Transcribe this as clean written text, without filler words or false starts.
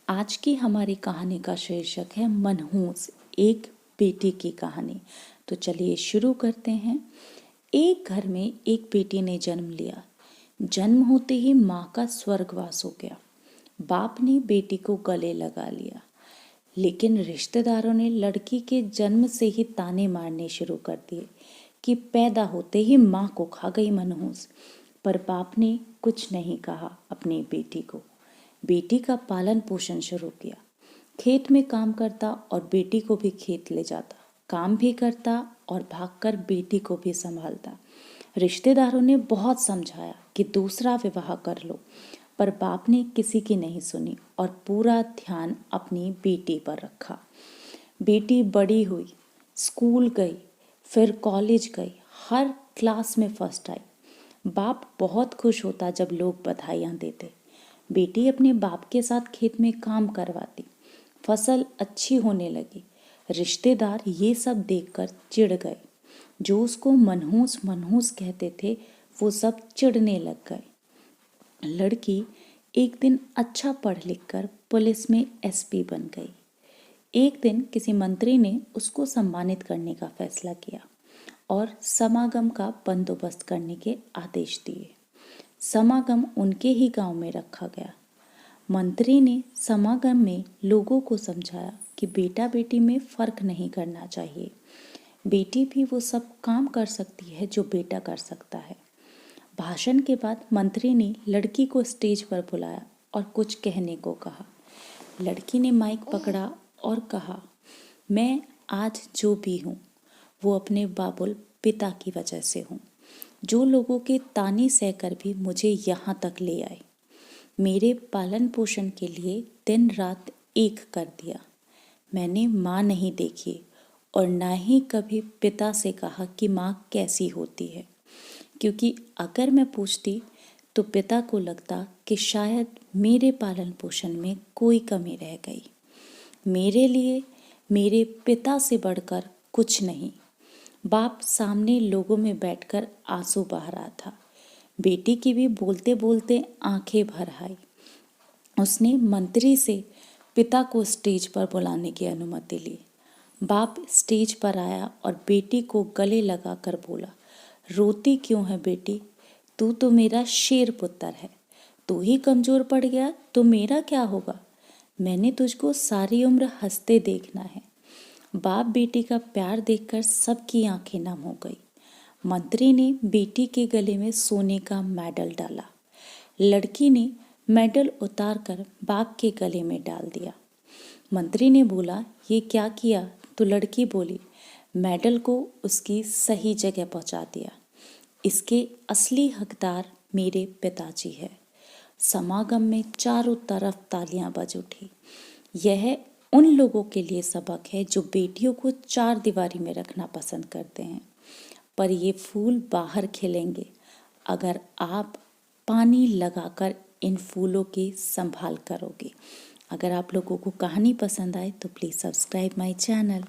आज की हमारी कहानी का शीर्षक है मनहूस, एक बेटी की कहानी। तो चलिए शुरू करते हैं। एक घर में एक बेटी ने जन्म लिया। जन्म होते ही माँ का स्वर्गवास हो गया। बाप ने बेटी को गले लगा लिया, लेकिन रिश्तेदारों ने लड़की के जन्म से ही ताने मारने शुरू कर दिए कि पैदा होते ही माँ को खा गई मनहूस। पर बाप ने कुछ नहीं कहा अपनी बेटी को। बेटी का पालन पोषण शुरू किया। खेत में काम करता और बेटी को भी खेत ले जाता, काम भी करता और भागकर बेटी को भी संभालता। रिश्तेदारों ने बहुत समझाया कि दूसरा विवाह कर लो, पर बाप ने किसी की नहीं सुनी और पूरा ध्यान अपनी बेटी पर रखा। बेटी बड़ी हुई, स्कूल गई, फिर कॉलेज गई, हर क्लास में फर्स्ट आई। बाप बहुत खुश होता जब लोग बधाइयाँ देते। बेटी अपने बाप के साथ खेत में काम करवाती, फसल अच्छी होने लगी। रिश्तेदार ये सब देखकर चिढ़ गए। जो उसको मनहूस मनहूस कहते थे, वो सब चिढ़ने लग गए। लड़की एक दिन अच्छा पढ़ लिख कर पुलिस में एसपी बन गई। एक दिन किसी मंत्री ने उसको सम्मानित करने का फैसला किया और समागम का बंदोबस्त करने के आदेश दिए। समागम उनके ही गांव में रखा गया। मंत्री ने समागम में लोगों को समझाया कि बेटा बेटी में फर्क नहीं करना चाहिए। बेटी भी वो सब काम कर सकती है जो बेटा कर सकता है। भाषण के बाद मंत्री ने लड़की को स्टेज पर बुलाया और कुछ कहने को कहा। लड़की ने माइक पकड़ा और कहा, मैं आज जो भी हूँ वो अपने बाबुल पिता की वजह से हूँ, जो लोगों के ताने सहकर भी मुझे यहाँ तक ले आए। मेरे पालन पोषण के लिए दिन रात एक कर दिया। मैंने माँ नहीं देखी और ना ही कभी पिता से कहा कि माँ कैसी होती है, क्योंकि अगर मैं पूछती तो पिता को लगता कि शायद मेरे पालन पोषण में कोई कमी रह गई। मेरे लिए मेरे पिता से बढ़कर कुछ नहीं। बाप सामने लोगों में बैठकर आंसू बहा रहा था। बेटी की भी बोलते बोलते आंखें भर आई। उसने मंत्री से पिता को स्टेज पर बुलाने की अनुमति ली। बाप स्टेज पर आया और बेटी को गले लगाकर बोला, रोती क्यों है बेटी? तू तो मेरा शेर पुत्र है। तू ही कमजोर पड़ गया तो मेरा क्या होगा? मैंने तुझको सारी उम्र हंसते देखना है। बाप बेटी का प्यार देखकर सबकी आंखें नम हो गई। मंत्री ने बेटी के गले में सोने का मेडल डाला। लड़की ने मेडल उतारकर बाप के गले में डाल दिया। मंत्री ने बोला, ये क्या किया? तो लड़की बोली, मेडल को उसकी सही जगह पहुंचा दिया। इसके असली हकदार मेरे पिताजी है। समागम में चारों तरफ तालियां बज उठी। यह उन लोगों के लिए सबक है जो बेटियों को चार दीवारी में रखना पसंद करते हैं, पर ये फूल बाहर खिलेंगे अगर आप पानी लगाकर इन फूलों की संभाल करोगे। अगर आप लोगों को कहानी पसंद आए तो प्लीज़ सब्सक्राइब माय चैनल।